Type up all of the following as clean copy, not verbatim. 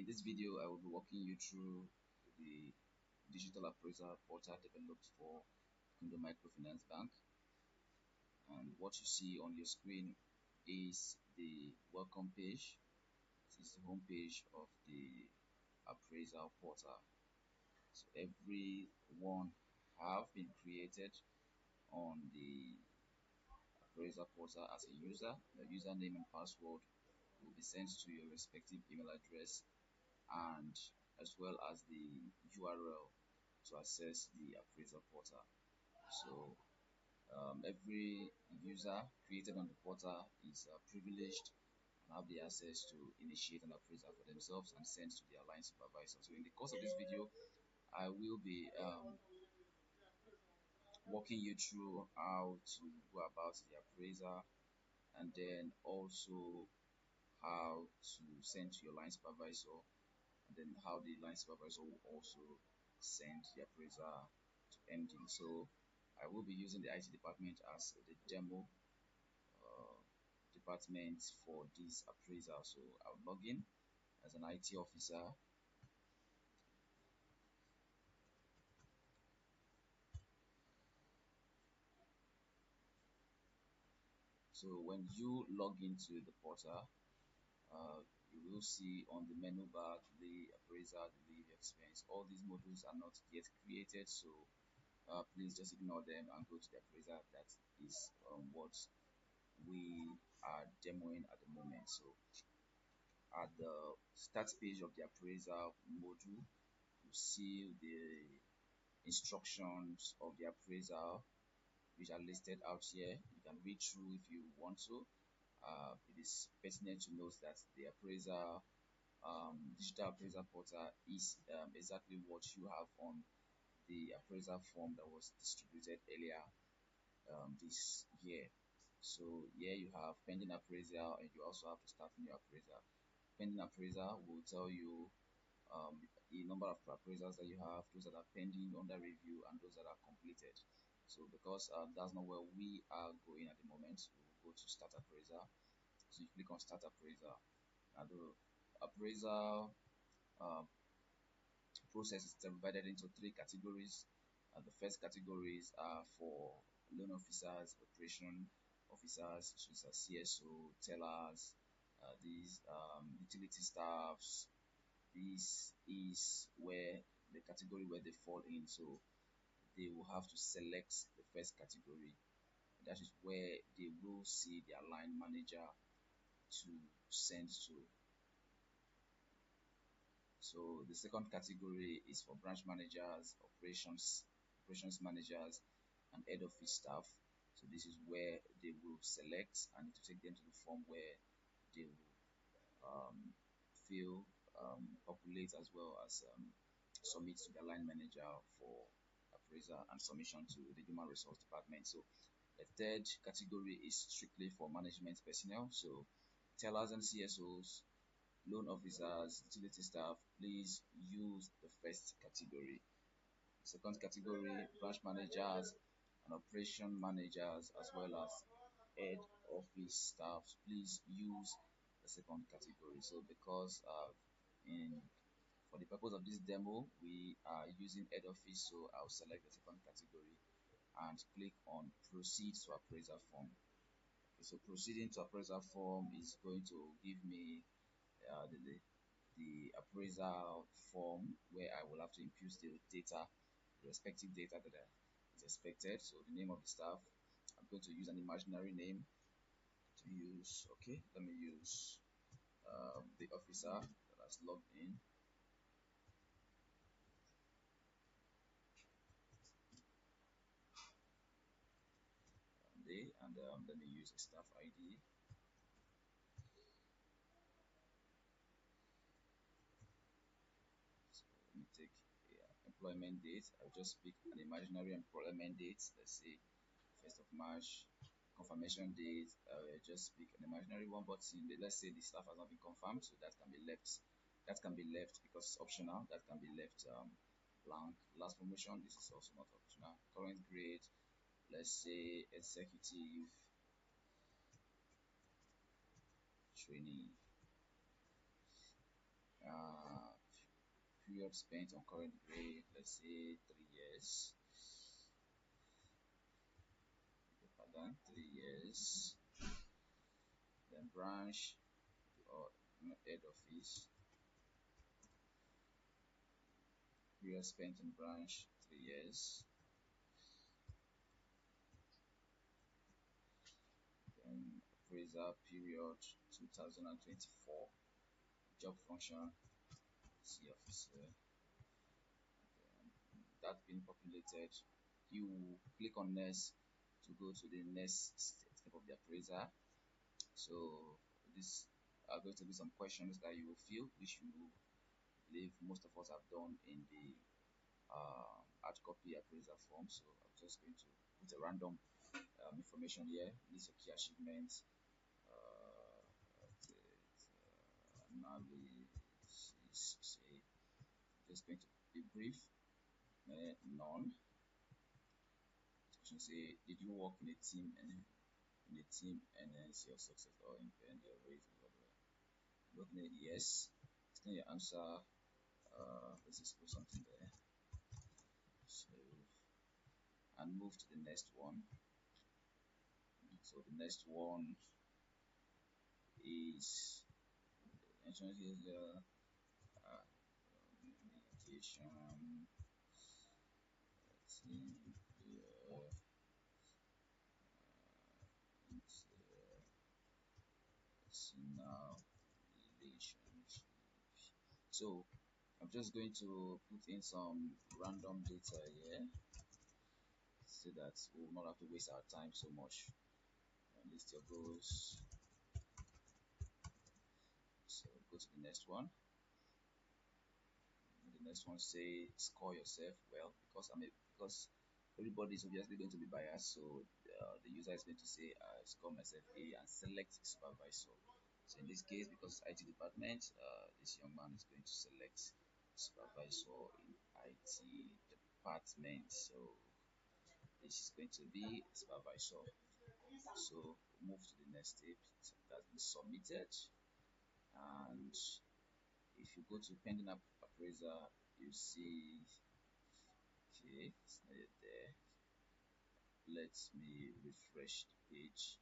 In this video, I will be walking you through the digital appraisal portal developed for Kundo Microfinance Bank. And what you see on your screen is the welcome page. This is the home page of the appraisal portal. So every one have been created on the appraisal portal as a user. The username and password will be sent to your respective email address, and as well as the URL to access the appraisal portal. So every user created on the portal is privileged and have the access to initiate an appraisal for themselves and send to their line supervisor. So in the course of this video, I will be walking you through how to go about the appraisal, and then also how to send to your line supervisor, and then how the line supervisor will also send the appraiser to MD. So I will be using the IT department as the demo department for this appraisal. So I'll log in as an IT officer. So when you log into the portal, you will see on the menu bar the appraiser, the leave expense. All these modules are not yet created, so please just ignore them and go to the appraiser. That is what we are demoing at the moment. So at the start page of the appraisal module, you see the instructions of the appraisal, which are listed out here. You can read through if you want to. It is pertinent to note that the appraiser digital appraisal portal is exactly what you have on the appraisal form that was distributed earlier this year. So here you have pending appraisal, and you also have to start new appraisal. Pending appraisal will tell you the number of appraisals that you have, those that are pending, under review, and those that are completed. So because that's not where we are going at the moment, we'll go to start appraisal. So you click on start appraisal. Now the appraisal process is divided into three categories. The first categories are for loan officers, operation officers, such as CSO, tellers, these utility staffs. This is where the category where they fall in. So they will have to select the first category. That is where they will see their line manager to send to. So the second category is for branch managers, operations managers, and head office staff. So this is where they will select, and to take them to the form where they will fill, populate, as well as submit to the line manager for appraisal and submission to the human resource department. So the third category is strictly for management personnel. So tellers and CSOs, loan officers, utility staff, please use the first category. Second category, branch managers and operation managers, as well as head office staff, please use the second category. So because for the purpose of this demo, we are using head office, so I'll select the second category and click on proceed to appraisal form. Okay, so proceeding to appraisal form is going to give me the appraisal form, where I will have to input the data, the respective data that is expected. So the name of the staff, I'm going to use an imaginary name to use. Okay, let me use the officer that has logged in. And let me use a staff ID. So let me take employment date. I'll just pick an imaginary employment date. Let's say 1st of March. Confirmation date, just pick an imaginary one, but let's say the staff has not been confirmed, so that can be left. That can be left because it's optional. That can be left blank. Last promotion, this is also not optional. Current grade, let's say executive trainee. period spent on current grade, let's say 3 years. Pardon, 3 years. Then branch or head office, period spent in branch 3 years. Then appraisal period 2024. Job function C officer. That's been populated. You click on next to go to the next step of the appraiser. So these are going to be some questions that you will fill, which you believe most of us have done in the hard copy appraisal form. So I'm just going to put a random information here. List your key achievements, analysis, say, just going to be brief, none. Question say, did you work in a team and enhance your success or impair your rate? Looking at yes. Explain your answer. Let's just put something there. Save and move to the next one. So the next one is mentioned here meditation team now relationship. So I'm just going to put in some random data here so that we will not have to waste our time so much. And list your goals. So go to the next one. The next one say score yourself well, because everybody is obviously going to be biased. So the user is going to say score myself A and select supervisor. So in this case, because IT department, this young man is going to select supervisor in IT department. So this is going to be supervisor. So move to the next step. So that's been submitted. And if you go to pending appraiser, you see, okay, it's not yet there. Let me refresh the page.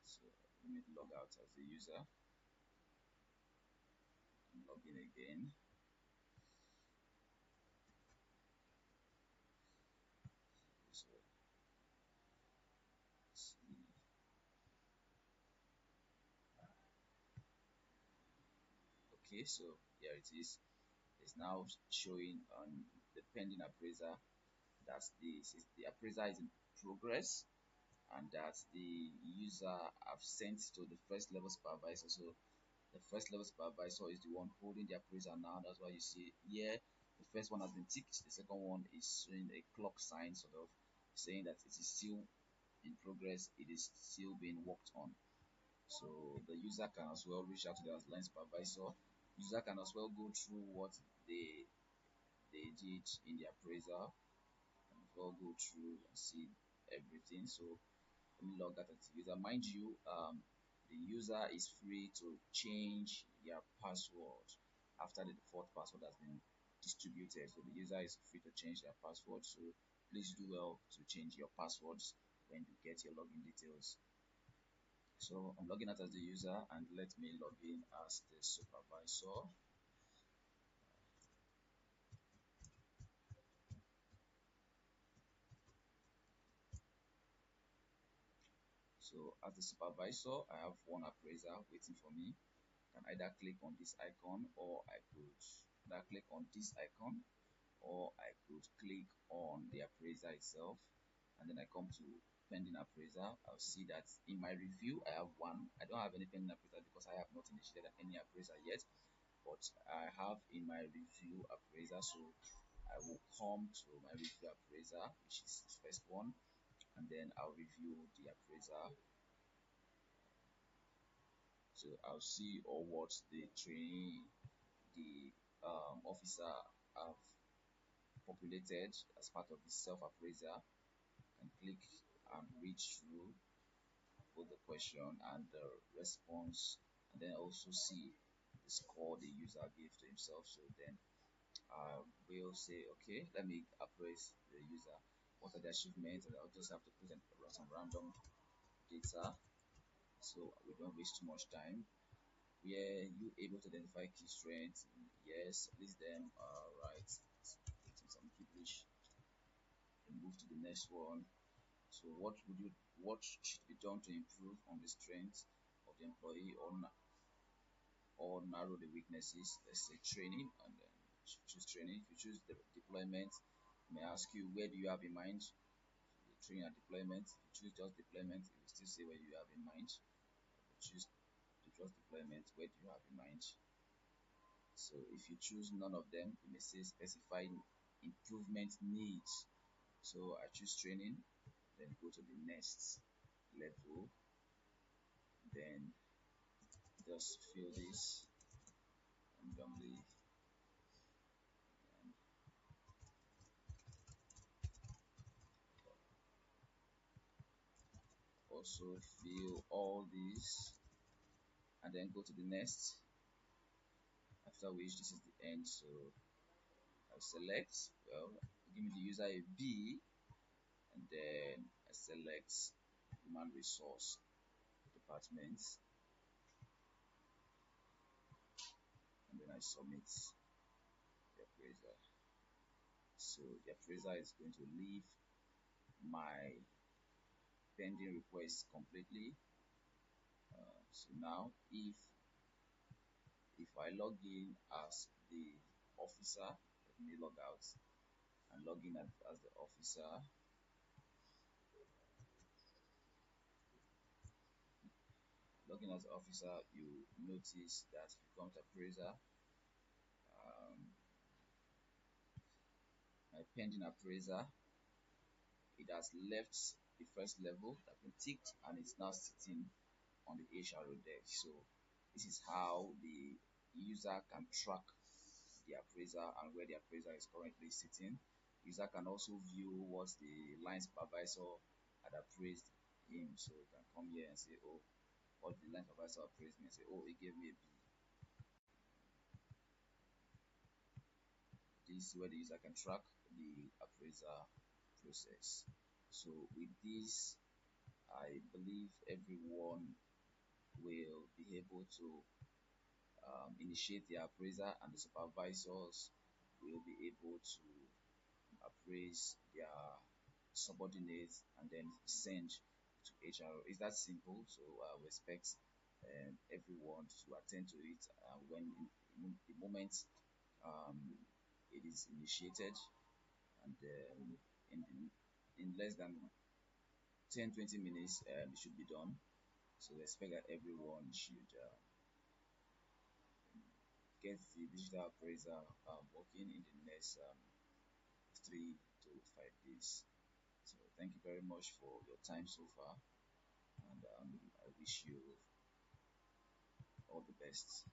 So let me log out as a user and log in again. So okay, so here it is. It's now showing on the pending appraiser that the appraiser is in progress and that the user have sent to the first level supervisor. So the first level supervisor is the one holding the appraiser now. That's why you see here the first one has been ticked. The second one is showing a clock sign, sort of saying that it is still in progress. It is still being worked on. So the user can as well reach out to the line supervisor. User can as well go through what they did in the appraisal and as well go through and see everything. So let me log that as the user. Mind you, the user is free to change their password after the default password has been distributed. So the user is free to change their password. So please do well to change your passwords when you get your login details. So I'm logging out as the user and let me log in as the supervisor. So as the supervisor, I have one appraiser waiting for me. I can either click on this icon or I could either click on this icon or I could click on the appraiser itself, and then I come to pending appraiser. I'll see that in my review I have one. I don't have any pending appraiser because I have not initiated any appraiser yet, but I have in my review appraiser. So I will come to my review appraiser, which is the first one, and then I'll review the appraiser. So I'll see or what the trainee, the officer have populated as part of the self-appraiser. And click and read through both the question and the response, and then also see the score the user gave to himself. So then we'll say, okay, let me appraise the user. What are the achievements? And I'll just have to put in some random data so we don't waste too much time. Were you able to identify key strengths? Yes, list them. Right. Put some gibberish and move to the next one. So what should be done to improve on the strengths of the employee, or narrow the weaknesses? Let's say training, and then choose training. If you choose the deployment, it may ask you where do you have in mind the training and deployment. If you choose just deployment, it will still say where you have in mind. If you choose the just deployment, where do you have in mind? So if you choose none of them, you may say specify improvement needs. So I choose training, then go to the next level, then just fill this randomly, and also fill all these, and then go to the next, after which this is the end. So I'll select, well, give me the user a B, and then I select human resource department, and then I submit the appraiser. So the appraiser is going to leave my pending request completely. So now if I log in as the officer, let me log out and log in as the officer. Log in as the officer, you notice that if you come to appraiser, my pending appraiser, it has left the first level that been ticked, and it's now sitting on the HRO desk. So this is how the user can track the appraiser and where the appraiser is currently sitting. User can also view what the line supervisor had appraised him. So you can come here and say, oh, what the line supervisor appraised me, and say, oh, he gave me a B. This is where the user can track the appraiser process. So with this, I believe everyone will be able to initiate the appraiser, and the supervisors will be able to appraise their subordinates and then send to HR. It's that simple. So I will expect everyone to attend to it when in the moment um, it is initiated, and in less than 10-20 minutes it should be done. So I expect that everyone should get the digital appraiser working in the next 3 to 5 days. So thank you very much for your time so far, and I wish you all the best.